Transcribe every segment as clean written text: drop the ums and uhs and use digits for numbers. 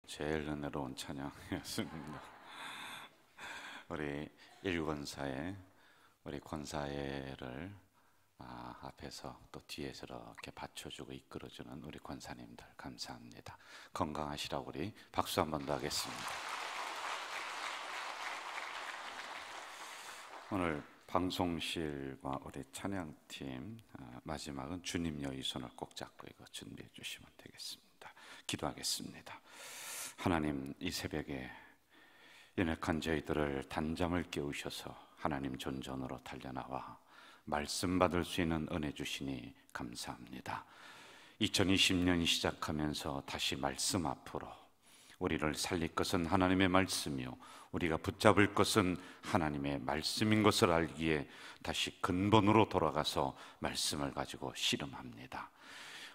제일 은혜로운 찬양이었습니다. 우리 일권사의 우리 권사회를 앞에서 또 뒤에서 이렇게 받쳐주고 이끌어주는 우리 권사님들 감사합니다. 건강하시라고 우리 박수 한 번 더 하겠습니다. 오늘 방송실과 우리 찬양팀 마지막은 주님 여의 손을 꼭 잡고 이거 준비해 주시면 되겠습니다. 기도하겠습니다. 하나님, 이 새벽에 연약한 저희들을 단잠을 깨우셔서 하나님 존전으로 달려나와 말씀 받을 수 있는 은혜 주시니 감사합니다. 2020년 시작하면서 다시 말씀 앞으로 우리를 살릴 것은 하나님의 말씀이요 우리가 붙잡을 것은 하나님의 말씀인 것을 알기에 다시 근본으로 돌아가서 말씀을 가지고 씨름합니다.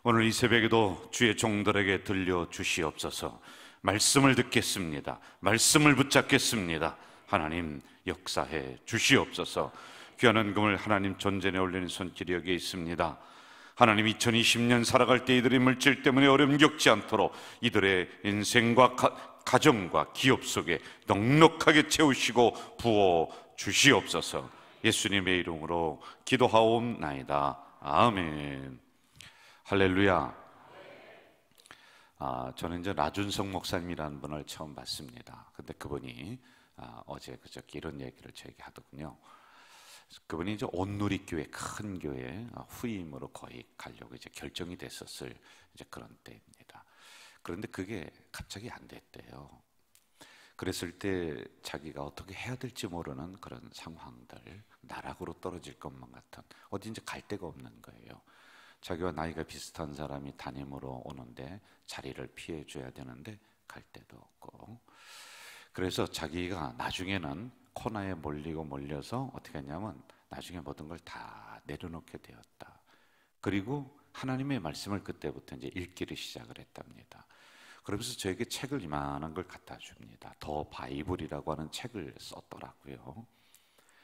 오늘 이 새벽에도 주의 종들에게 들려주시옵소서. 말씀을 듣겠습니다. 말씀을 붙잡겠습니다. 하나님 역사해 주시옵소서. 귀한 헌금을 하나님 존전에 올리는 손길이 여기에 있습니다. 하나님, 2020년 살아갈 때 이들의 물질 때문에 어려움 겪지 않도록 이들의 인생과 가정과 기업 속에 넉넉하게 채우시고 부어 주시옵소서. 예수님의 이름으로 기도하옵나이다. 아멘. 할렐루야. 저는 이제 나준성 목사님이라는 분을 처음 봤습니다. 근데 그분이 어제 그저께 이런 얘기를 저에게 하더군요. 그분이 이제 온누리교회, 큰 교회 후임으로 거의 가려고 이제 결정이 됐었을 이제 그런 때입니다. 그런데 그게 갑자기 안 됐대요. 그랬을 때 자기가 어떻게 해야 될지 모르는 그런 상황들, 나락으로 떨어질 것만 같은, 어디 이제 갈 데가 없는 거예요. 자기와 나이가 비슷한 사람이 담임으로 오는데 자리를 피해 줘야 되는데 갈 데도 없고, 그래서 자기가 나중에는 코너에 몰려서 어떻게 했냐면 나중에 모든 걸 다 내려놓게 되었다. 그리고 하나님의 말씀을 그때부터 이제 읽기를 시작을 했답니다. 그러면서 저에게 책을 이만한 걸 갖다 줍니다. 더 바이블이라고 하는 책을 썼더라고요.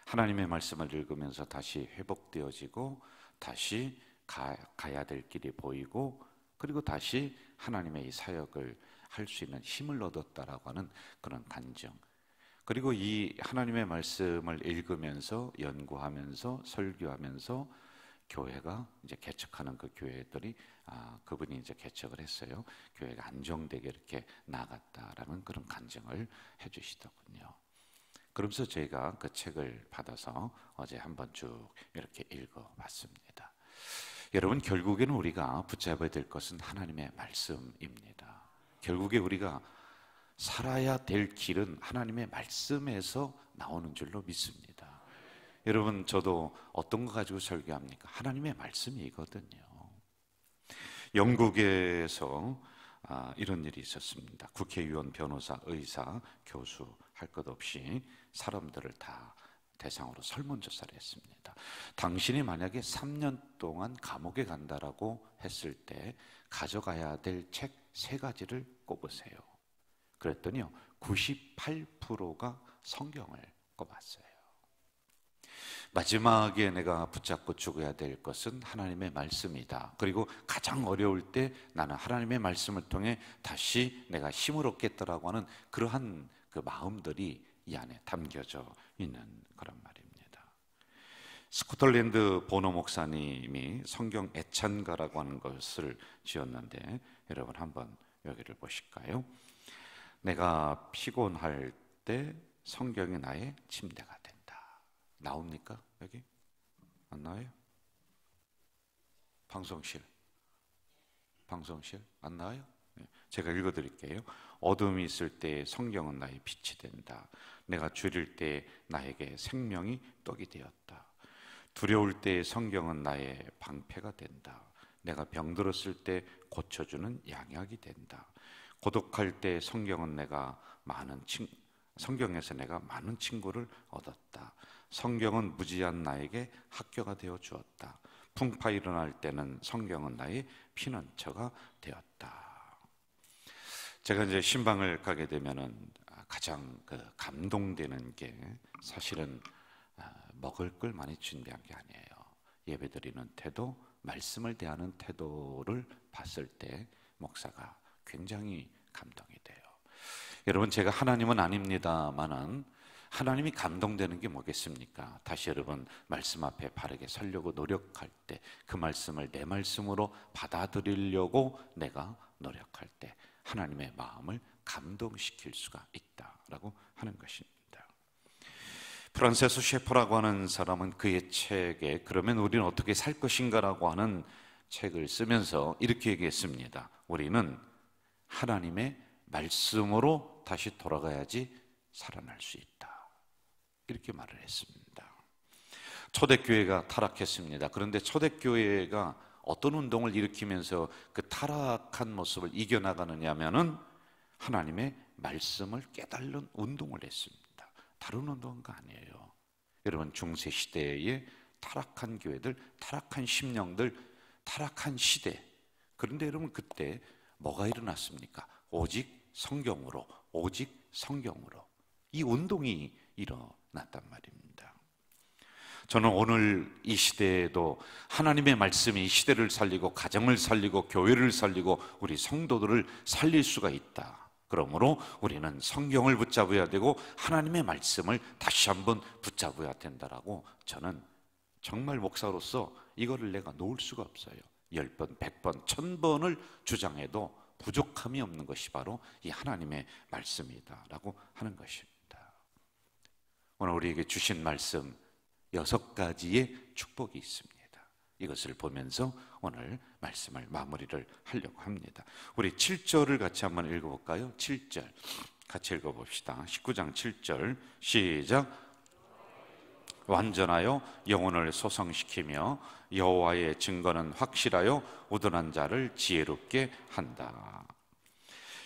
하나님의 말씀을 읽으면서 다시 회복되어지고 다시 가야 될 길이 보이고, 그리고 다시 하나님의 이 사역을 할 수 있는 힘을 얻었다라고 하는 그런 간증. 그리고 이 하나님의 말씀을 읽으면서 연구하면서 설교하면서 교회가 이제 개척하는 그 교회들이 그분이 이제 개척을 했어요. 교회가 안정되게 이렇게 나갔다라는 그런 간증을 해주시더군요. 그러면서 제가 그 책을 받아서 어제 한번 쭉 이렇게 읽어봤습니다. 여러분, 결국에는 우리가 붙잡아야 될 것은 하나님의 말씀입니다. 결국에 우리가 살아야 될 길은 하나님의 말씀에서 나오는 줄로 믿습니다. 여러분, 저도 어떤 거 가지고 설교합니까? 하나님의 말씀이거든요. 영국에서 이런 일이 있었습니다. 국회의원, 변호사, 의사, 교수 할 것 없이 사람들을 다 대상으로 설문조사를 했습니다. 당신이 만약에 3년 동안 감옥에 간다라고 했을 때 가져가야 될 책 3가지를 꼽으세요. 그랬더니요, 98%가 성경을 꼽았어요. 마지막에 내가 붙잡고 죽어야 될 것은 하나님의 말씀이다. 그리고 가장 어려울 때 나는 하나님의 말씀을 통해 다시 내가 힘을 얻겠다라고 하는 그러한 그 마음들이 이 안에 담겨져 있는 그런 말입니다. 스코틀랜드 보노 목사님이 성경 애찬가라고 하는 것을 지었는데, 여러분 한번 여기를 보실까요? 내가 피곤할 때 성경이 나의 침대가 된다. 나옵니까? 여기? 안 나와요? 방송실 안 나와요? 제가 읽어드릴게요. 어둠이 있을 때 성경은 나의 빛이 된다. 내가 줄일 때 나에게 생명이 떡이 되었다. 두려울 때 성경은 나의 방패가 된다. 내가 병들었을 때 고쳐주는 양약이 된다. 고독할 때 성경에서 내가 많은 친구를 얻었다. 성경은 무지한 나에게 학교가 되어 주었다. 풍파 일어날 때는 성경은 나의 피난처가 되었다. 제가 이제 신방을 가게 되면은 가장 감동되는 게 사실은 먹을 걸 많이 준비한 게 아니에요. 예배드리는 태도, 말씀을 대하는 태도를 봤을 때 목사가 굉장히 감동이 돼요. 여러분, 제가 하나님은 아닙니다마는 하나님이 감동되는 게 뭐겠습니까? 다시 여러분 말씀 앞에 바르게 서려고 노력할 때, 그 말씀을 내 말씀으로 받아들이려고 내가 노력할 때 하나님의 마음을 감동시킬 수가 있다라고 하는 것입니다. 프란세스 셰퍼라고 하는 사람은 그의 책에 그러면 우리는 어떻게 살 것인가라고 하는 책을 쓰면서 이렇게 얘기했습니다. 우리는 하나님의 말씀으로 다시 돌아가야지 살아날 수 있다, 이렇게 말을 했습니다. 초대교회가 타락했습니다. 그런데 초대교회가 어떤 운동을 일으키면서 그 타락한 모습을 이겨나가느냐 하면은 하나님의 말씀을 깨달는 운동을 했습니다. 다른 운동가 아니에요. 여러분, 중세시대의 타락한 교회들, 타락한 심령들, 타락한 시대, 그런데 여러분 그때 뭐가 일어났습니까? 오직 성경으로, 오직 성경으로 이 운동이 일어났단 말입니다. 저는 오늘 이 시대에도 하나님의 말씀이 이 시대를 살리고 가정을 살리고 교회를 살리고 우리 성도들을 살릴 수가 있다. 그러므로 우리는 성경을 붙잡아야 되고 하나님의 말씀을 다시 한번 붙잡아야 된다라고 저는 정말 목사로서 이거를 내가 놓을 수가 없어요. 10번, 100번, 1000번을 주장해도 부족함이 없는 것이 바로 이 하나님의 말씀이다라고 하는 것입니다. 오늘 우리에게 주신 말씀 6가지의 축복이 있습니다. 이것을 보면서 오늘 말씀을 마무리를 하려고 합니다. 우리 7절을 같이 한번 읽어볼까요? 7절 같이 읽어봅시다. 19장 7절 시작. 완전하여 영혼을 소성시키며 여호와의 증거는 확실하여 우둔한 자를 지혜롭게 한다.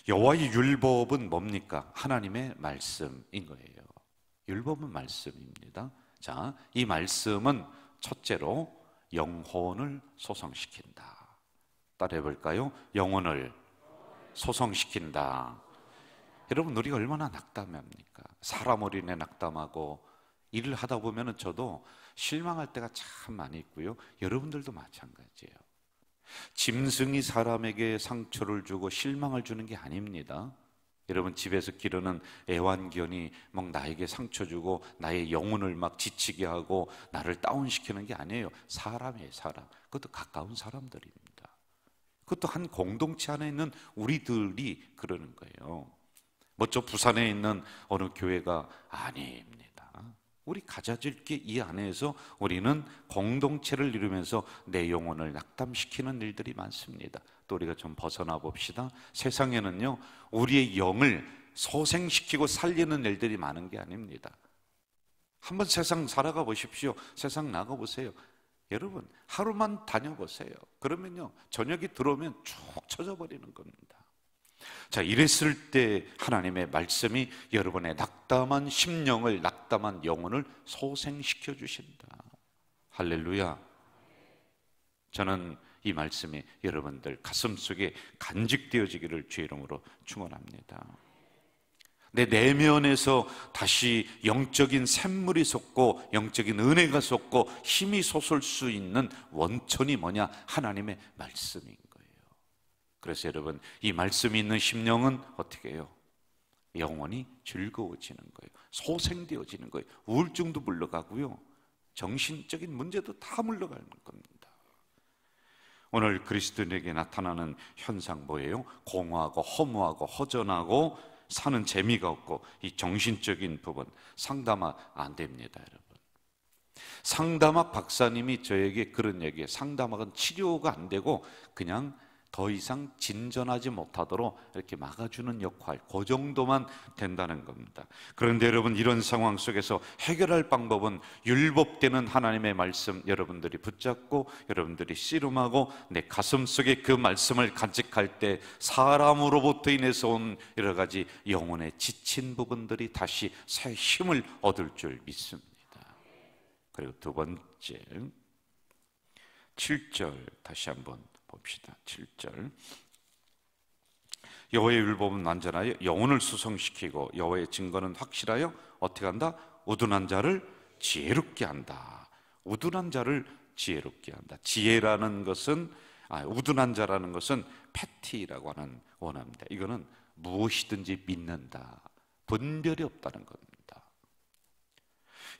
여호와의 율법은 뭡니까? 하나님의 말씀인 거예요. 율법은 말씀입니다. 자, 이 말씀은 첫째로 영혼을 소성시킨다. 따라해 볼까요? 영혼을 소성시킨다. 여러분, 우리가 얼마나 낙담합니까? 사람 어린애 낙담하고 일을 하다 보면 저도 실망할 때가 참 많이 있고요. 여러분들도 마찬가지예요. 짐승이 사람에게 상처를 주고 실망을 주는 게 아닙니다. 여러분, 집에서 기르는 애완견이 막 나에게 상처 주고 나의 영혼을 막 지치게 하고 나를 다운시키는 게 아니에요. 사람이에요, 사람. 그것도 가까운 사람들입니다. 그것도 한 공동체 안에 있는 우리들이 그러는 거예요. 뭐 저 부산에 있는 어느 교회가 아닙니다. 우리 가자질기 이 안에서 우리는 공동체를 이루면서 내 영혼을 낙담시키는 일들이 많습니다. 또 우리가 좀 벗어나 봅시다. 세상에는요, 우리의 영을 소생시키고 살리는 일들이 많은 게 아닙니다. 한번 세상 살아가 보십시오. 세상 나가 보세요. 여러분, 하루만 다녀보세요. 그러면요, 저녁이 들어오면 쭉 쳐져버리는 겁니다. 자, 이랬을 때 하나님의 말씀이 여러분의 낙담한 심령을, 낙담한 영혼을 소생시켜 주신다. 할렐루야. 저는 이 말씀이 여러분들 가슴속에 간직되어지기를 주의 이름으로 축원합니다. 내 내면에서 다시 영적인 샘물이 솟고 영적인 은혜가 솟고 힘이 솟을 수 있는 원천이 뭐냐? 하나님의 말씀인 거예요. 그래서 여러분, 이 말씀이 있는 심령은 어떻게 해요? 영원히 즐거워지는 거예요. 소생되어지는 거예요. 우울증도 물러가고요, 정신적인 문제도 다 물러가는 겁니다. 오늘 그리스도인에게 나타나는 현상 뭐예요? 공허하고 허무하고 허전하고 사는 재미가 없고 이 정신적인 부분 상담 안 됩니다, 여러분. 상담학 박사님이 저에게 그런 얘기해요. 상담학은 치료가 안 되고 그냥 더 이상 진전하지 못하도록 이렇게 막아주는 역할, 그 정도만 된다는 겁니다. 그런데 여러분, 이런 상황 속에서 해결할 방법은 율법되는 하나님의 말씀 여러분들이 붙잡고 여러분들이 씨름하고 내 가슴 속에 그 말씀을 간직할 때 사람으로부터 인해서 온 여러 가지 영혼의 지친 부분들이 다시 새 힘을 얻을 줄 믿습니다. 그리고 두 번째 7절 다시 한번 봅시다. 7절 여호와의 율법은 완전하여 영혼을 수성시키고 여호와의 증거는 확실하여 어떻게 한다? 우둔한 자를 지혜롭게 한다. 우둔한 자를 지혜롭게 한다. 지혜라는 것은 우둔한 자라는 것은 패티라고 하는 원어입니다. 이거는 무엇이든지 믿는다. 분별이 없다는 겁니다.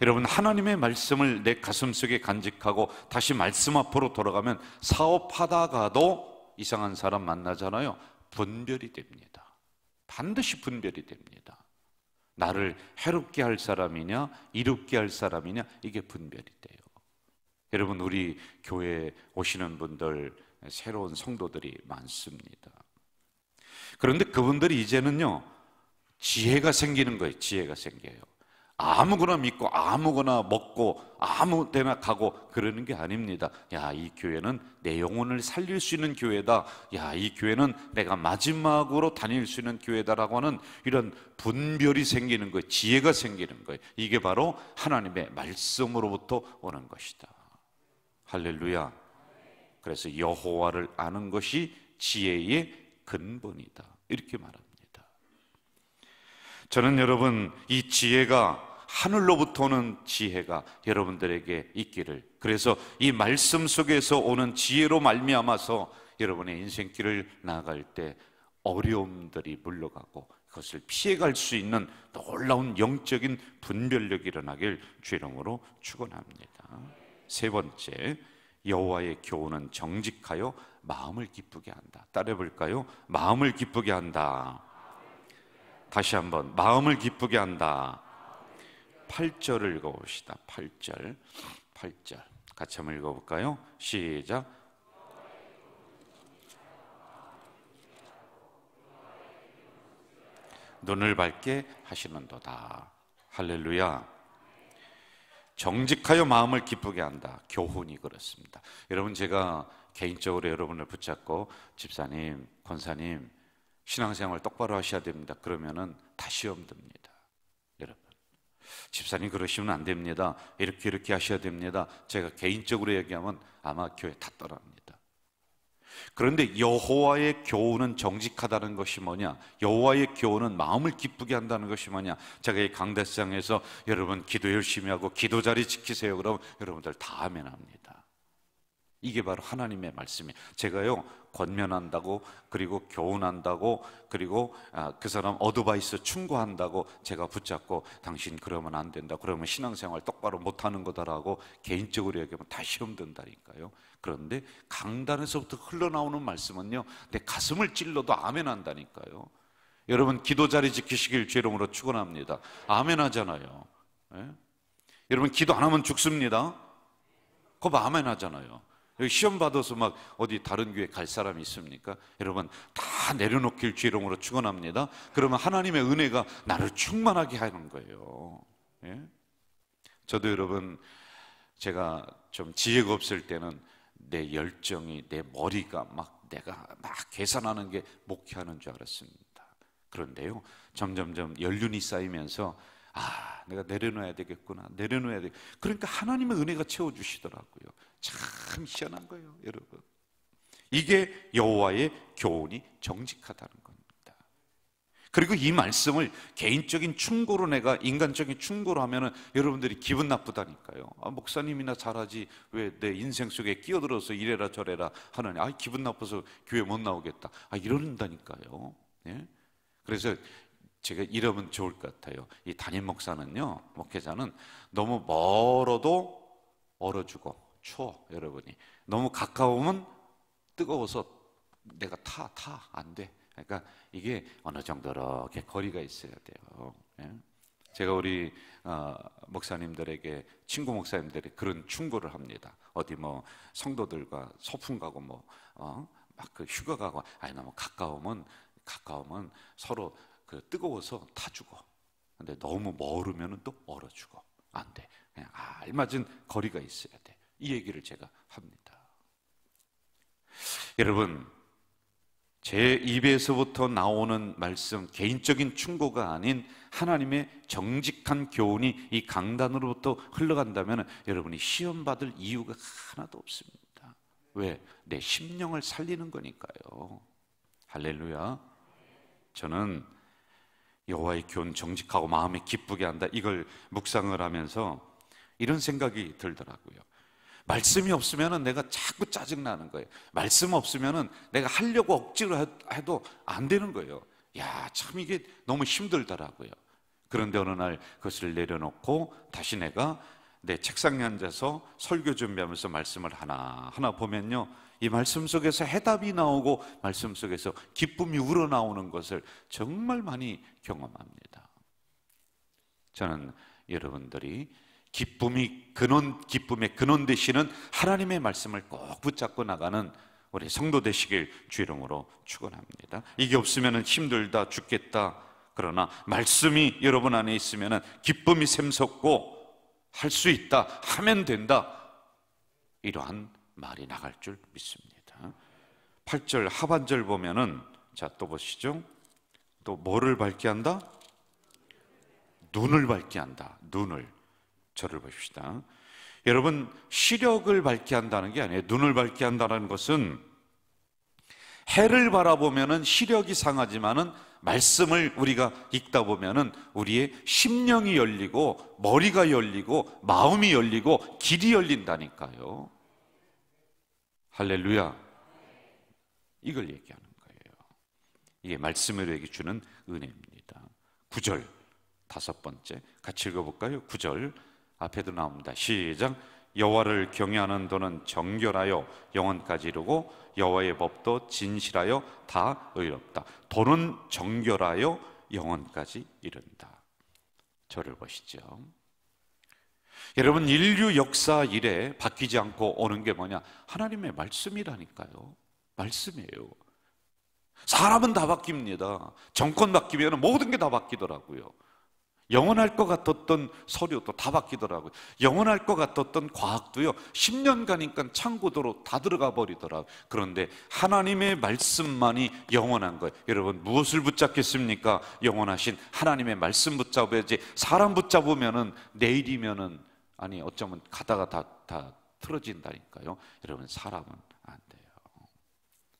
여러분, 하나님의 말씀을 내 가슴속에 간직하고 다시 말씀 앞으로 돌아가면 사업하다가도 이상한 사람 만나잖아요. 분별이 됩니다. 반드시 분별이 됩니다. 나를 해롭게 할 사람이냐 이롭게 할 사람이냐, 이게 분별이 돼요. 여러분, 우리 교회에 오시는 분들, 새로운 성도들이 많습니다. 그런데 그분들이 이제는요, 지혜가 생기는 거예요. 지혜가 생겨요. 아무거나 믿고 아무거나 먹고 아무 데나 가고 그러는 게 아닙니다. 야, 이 교회는 내 영혼을 살릴 수 있는 교회다. 야, 이 교회는 내가 마지막으로 다닐 수 있는 교회다라고 하는 이런 분별이 생기는 거예요. 지혜가 생기는 거예요. 이게 바로 하나님의 말씀으로부터 오는 것이다. 할렐루야. 그래서 여호와를 아는 것이 지혜의 근본이다, 이렇게 말합니다. 저는 여러분, 이 지혜가, 하늘로부터 오는 지혜가 여러분들에게 있기를, 그래서 이 말씀 속에서 오는 지혜로 말미암아서 여러분의 인생길을 나아갈 때 어려움들이 물러가고 그것을 피해갈 수 있는 놀라운 영적인 분별력이 일어나길 주의 이름으로 축원합니다. 세 번째, 여호와의 교훈은 정직하여 마음을 기쁘게 한다. 따라해 볼까요? 마음을 기쁘게 한다. 다시 한번, 마음을 기쁘게 한다. 8절을 읽어봅시다. 8절 같이 한번 읽어볼까요? 시작. 눈을 밝게 하시는도다. 할렐루야. 정직하여 마음을 기쁘게 한다. 교훈이 그렇습니다. 여러분, 제가 개인적으로 여러분을 붙잡고 집사님, 권사님, 신앙생활 똑바로 하셔야 됩니다, 그러면은 다 시험 듭니다. 여러분, 집사님 그러시면 안 됩니다, 이렇게 하셔야 됩니다, 제가 개인적으로 얘기하면 아마 교회 다 떠납니다. 그런데 여호와의 교훈은 정직하다는 것이 뭐냐? 여호와의 교훈은 마음을 기쁘게 한다는 것이 뭐냐? 제가 이 강대상에서 여러분 기도 열심히 하고 기도 자리 지키세요, 그러면 여러분들 다 아멘 합니다. 이게 바로 하나님의 말씀이에요. 제가요, 권면한다고, 그리고 교훈한다고, 그리고 그 사람 어드바이스 충고한다고 제가 붙잡고 당신 그러면 안 된다, 그러면 신앙생활 똑바로 못하는 거다라고 개인적으로 얘기하면 다 시험 든다니까요. 그런데 강단에서부터 흘러나오는 말씀은요, 내 가슴을 찔러도 아멘 한다니까요. 여러분, 기도 자리 지키시길 주의 이름으로 축원합니다. 아멘 하잖아요. 예? 여러분, 기도 안 하면 죽습니다. 그거 아멘 하잖아요. 여기 시험 받아서 막 어디 다른 교회 갈 사람이 있습니까? 여러분, 다 내려놓길 주의 이름으로 축원합니다. 그러면 하나님의 은혜가 나를 충만하게 하는 거예요. 예? 저도 여러분, 제가 좀 지혜가 없을 때는 내 열정이, 내 머리가 막 내가 막 계산하는 게 목회하는 줄 알았습니다. 그런데요, 점점점 연륜이 쌓이면서 내가 내려놔야 되겠구나, 내려놔야 돼. 그러니까 하나님의 은혜가 채워주시더라고요. 참 희한한 거예요, 여러분. 이게 여호와의 교훈이 정직하다는 겁니다. 그리고 이 말씀을 개인적인 충고로, 내가 인간적인 충고로 하면은 여러분들이 기분 나쁘다니까요. 목사님이나 잘하지 왜 내 인생 속에 끼어들어서 이래라 저래라 하느냐, 기분 나빠서 교회 못 나오겠다, 이런다니까요. 예? 그래서 제가 이러면 좋을 것 같아요. 이 담임 목사는요, 목회자는 너무 멀어도 얼어주고 추워, 여러분이. 너무 가까우면 뜨거워서 내가 안 돼. 그러니까 이게 어느 정도 이렇게 거리가 있어야 돼요. 예? 제가 우리 목사님들에게, 친구 목사님들이 그런 충고를 합니다. 어디 뭐 성도들과 소풍 가고 뭐 막 그 휴가 가고, 너무 가까우면 서로 그 뜨거워서 타주고, 근데 너무 멀으면 또 얼어주고, 안 돼. 그냥 알맞은 거리가 있어야 돼. 이 얘기를 제가 합니다. 여러분, 제 입에서부터 나오는 말씀, 개인적인 충고가 아닌 하나님의 정직한 교훈이 이 강단으로부터 흘러간다면 여러분이 시험받을 이유가 하나도 없습니다. 왜? 내 심령을 살리는 거니까요. 할렐루야. 저는 여호와의 교훈 정직하고 마음에 기쁘게 한다, 이걸 묵상을 하면서 이런 생각이 들더라고요. 말씀이 없으면 내가 자꾸 짜증나는 거예요. 말씀 없으면 내가 하려고 억지로 해도 안 되는 거예요. 야, 참 이게 너무 힘들더라고요. 그런데 어느 날 그것을 내려놓고 다시 내가 내 책상에 앉아서 설교 준비하면서 말씀을 하나하나 보면요, 이 말씀 속에서 해답이 나오고 말씀 속에서 기쁨이 우러나오는 것을 정말 많이 경험합니다. 저는 여러분들이 기쁨의 근원 되시는 하나님의 말씀을 꼭 붙잡고 나가는 우리 성도 되시길 주 이름으로 축원합니다. 이게 없으면 힘들다, 죽겠다. 그러나 말씀이 여러분 안에 있으면 기쁨이 샘솟고 할 수 있다, 하면 된다, 이러한 말이 나갈 줄 믿습니다. 8절 하반절 보면은, 자, 또 보시죠. 또 뭐를 밝게 한다? 눈을 밝게 한다. 눈을. 저를 봅시다. 여러분, 시력을 밝게 한다는 게 아니에요. 눈을 밝게 한다는 것은 해를 바라보면은 시력이 상하지만은 말씀을 우리가 읽다 보면은 우리의 심령이 열리고 머리가 열리고 마음이 열리고 길이 열린다니까요. 할렐루야. 이걸 얘기하는 거예요. 이게 말씀을 우리에게 주는 은혜입니다. 9절, 다섯 번째 같이 읽어볼까요? 9절 앞에도 나옵니다. 시작. 여호와를 경외하는 도는 정결하여 영원까지 이르고 여호와의 법도 진실하여 다 의롭다. 도는 정결하여 영원까지 이른다. 저를 보시죠. 여러분, 인류 역사 이래 바뀌지 않고 오는 게 뭐냐? 하나님의 말씀이라니까요. 말씀이에요. 사람은 다 바뀝니다. 정권 바뀌면 모든 게 다 바뀌더라고요. 영원할 것 같았던 서류도 다 바뀌더라고요. 영원할 것 같았던 과학도요, 10년 가니까 창고도로 다 들어가 버리더라고요. 그런데 하나님의 말씀만이 영원한 거예요. 여러분, 무엇을 붙잡겠습니까? 영원하신 하나님의 말씀 붙잡아야지. 사람 붙잡으면은 내일이면은, 아니 어쩌면 가다가 다 틀어진다니까요. 여러분, 사람은 안 돼요.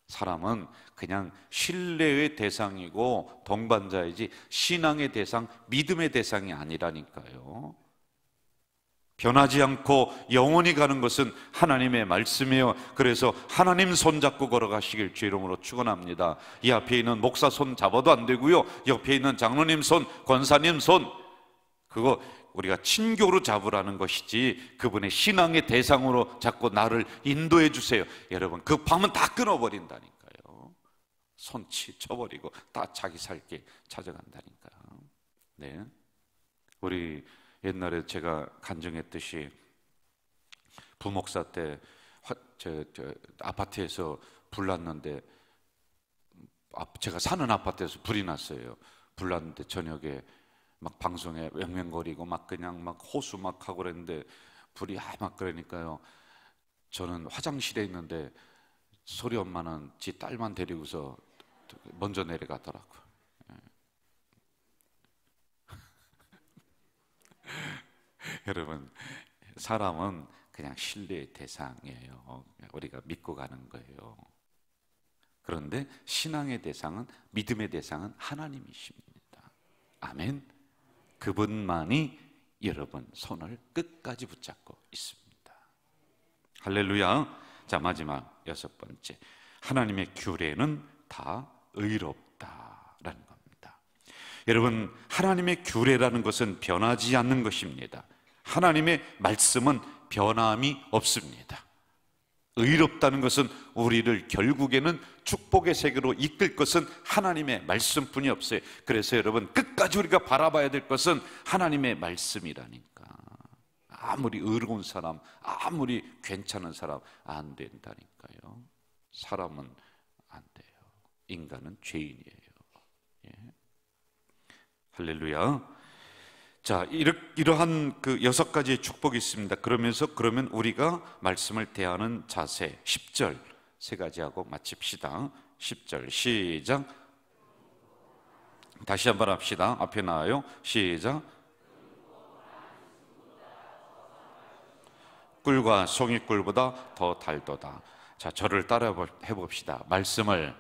사람은 그냥 신뢰의 대상이고 동반자이지 신앙의 대상, 믿음의 대상이 아니라니까요. 변하지 않고 영원히 가는 것은 하나님의 말씀이에요. 그래서 하나님 손잡고 걸어가시길 주 이름으로 축원합니다. 이 앞에 있는 목사 손 잡아도 안 되고요, 옆에 있는 장로님 손, 권사님 손, 그거 우리가 친교로 잡으라는 것이지 그분의 신앙의 대상으로 자꾸 나를 인도해 주세요. 여러분, 급하면 다 끊어버린다니까요. 손치 쳐버리고 다 자기 살 길 찾아간다니까. 네, 우리 옛날에 제가 간증했듯이 부목사 때 아파트에서 불 났는데, 제가 사는 아파트에서 불이 났어요. 불 났는데 저녁에 막 방송에 왱왱거리고 막 그냥 막 호수 막 하고 그랬는데 불이 막 그러니까요. 저는 화장실에 있는데 소리 엄마는 지 딸만 데리고서 먼저 내려가더라고요. 여러분, 사람은 그냥 신뢰의 대상이에요. 우리가 믿고 가는 거예요. 그런데 신앙의 대상은, 믿음의 대상은 하나님이십니다. 아멘. 그분만이 여러분 손을 끝까지 붙잡고 있습니다. 할렐루야. 자, 마지막 여섯 번째, 하나님의 규례는 다 의롭다라는 겁니다. 여러분, 하나님의 규례라는 것은 변하지 않는 것입니다. 하나님의 말씀은 변함이 없습니다. 의롭다는 것은 우리를 결국에는 축복의 세계로 이끌 것은 하나님의 말씀뿐이 없어요. 그래서 여러분, 끝까지 우리가 바라봐야 될 것은 하나님의 말씀이라니까. 아무리 의로운 사람, 아무리 괜찮은 사람 안 된다니까요. 사람은 안 돼요. 인간은 죄인이에요. 예. 할렐루야. 자, 이러한 그 여섯 가지의 축복이 있습니다. 그러면 우리가 말씀을 대하는 자세, 10절 세 가지 하고 마칩시다. 10절 시작. 다시 한번 합시다. 앞에 나와요. 시작. 꿀과 송이꿀보다 더 달도다. 자, 저를 따라 해봅시다. 말씀을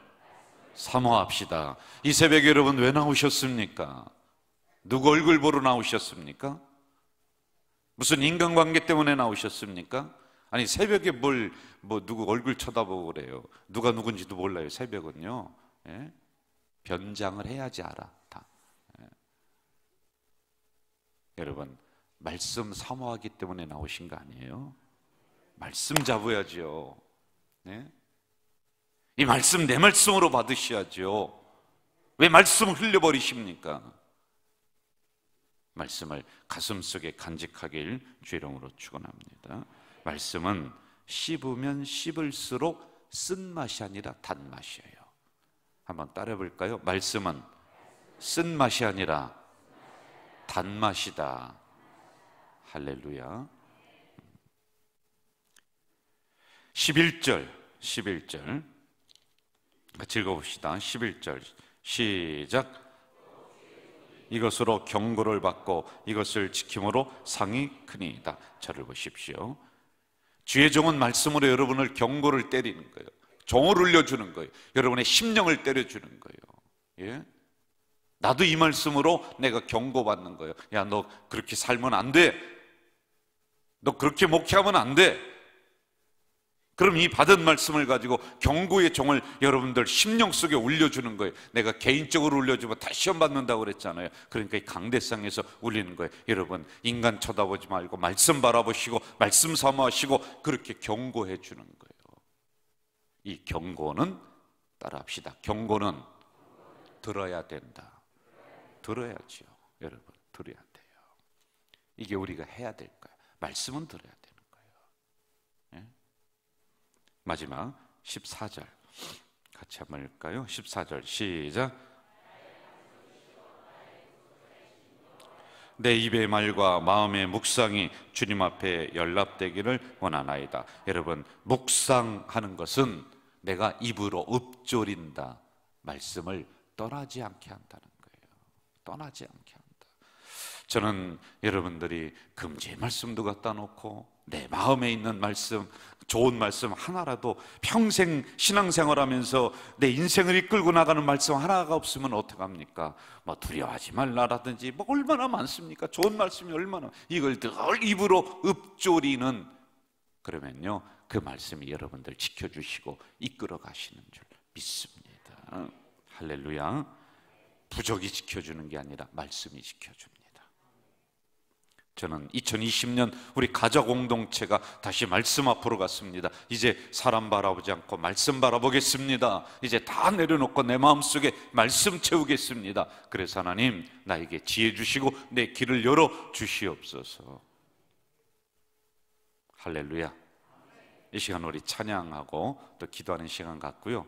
사모합시다. 이 새벽에 여러분 왜 나오셨습니까? 누구 얼굴 보러 나오셨습니까? 무슨 인간관계 때문에 나오셨습니까? 아니, 새벽에 누구 얼굴 쳐다보고 그래요. 누가 누군지도 몰라요, 새벽은요. 예? 변장을 해야지 알아. 다. 예. 여러분, 말씀 사모하기 때문에 나오신 거 아니에요? 말씀 잡아야죠. 네? 이 말씀 내 말씀으로 받으셔야죠. 왜 말씀을 흘려버리십니까? 말씀을 가슴속에 간직하길 주의 이름으로 축원합니다. 말씀은 씹으면 씹을수록 쓴맛이 아니라 단맛이에요. 한번 따라해 볼까요? 말씀은 쓴맛이 아니라 단맛이다. 할렐루야. 11절 같이 읽어봅시다. 11절 시작. 이것으로 경고를 받고 이것을 지킴으로 상이 크니이다. 저를 보십시오. 주의 종은 말씀으로 여러분을 경고를 때리는 거예요. 종을 울려주는 거예요. 여러분의 심령을 때려주는 거예요. 예? 나도 이 말씀으로 내가 경고받는 거예요. 야, 너 그렇게 살면 안 돼. 너 그렇게 목회하면 안 돼. 그럼 이 받은 말씀을 가지고 경고의 종을 여러분들 심령 속에 울려주는 거예요. 내가 개인적으로 울려주면 다 시험 받는다고 그랬잖아요. 그러니까 이 강대상에서 울리는 거예요. 여러분, 인간 쳐다보지 말고 말씀 바라보시고 말씀 사모하시고 그렇게 경고해 주는 거예요. 이 경고는 따라합시다. 경고는 들어야 된다. 들어야죠. 여러분, 들어야 돼요. 이게 우리가 해야 될 거예요. 말씀은 들어야 되는 거예요. 예? 마지막 14절 같이 한번 읽을까요? 14절 시작. 내 입의 말과 마음의 묵상이 주님 앞에 연락되기를 원하나이다. 여러분, 묵상하는 것은 내가 입으로 읊조린다. 말씀을 떠나지 않게 한다는 거예요. 떠나지 않게 한다. 저는 여러분들이 금지의 말씀도 갖다 놓고 내 마음에 있는 말씀, 좋은 말씀 하나라도 평생 신앙생활하면서 내 인생을 이끌고 나가는 말씀 하나가 없으면 어떡합니까? 뭐 두려워하지 말라라든지 뭐 얼마나 많습니까? 좋은 말씀이 얼마나, 이걸 늘 입으로 읊조리는, 그러면요 그 말씀이 여러분들 지켜주시고 이끌어 가시는 줄 믿습니다. 할렐루야. 부적이 지켜주는 게 아니라 말씀이 지켜줍니다. 저는 2020년 우리 가족 공동체가 다시 말씀 앞으로 갔습니다. 이제 사람 바라보지 않고 말씀 바라보겠습니다. 이제 다 내려놓고 내 마음속에 말씀 채우겠습니다. 그래서 하나님, 나에게 지혜 주시고 내 길을 열어 주시옵소서. 할렐루야. 이 시간 우리 찬양하고 또 기도하는 시간 같고요.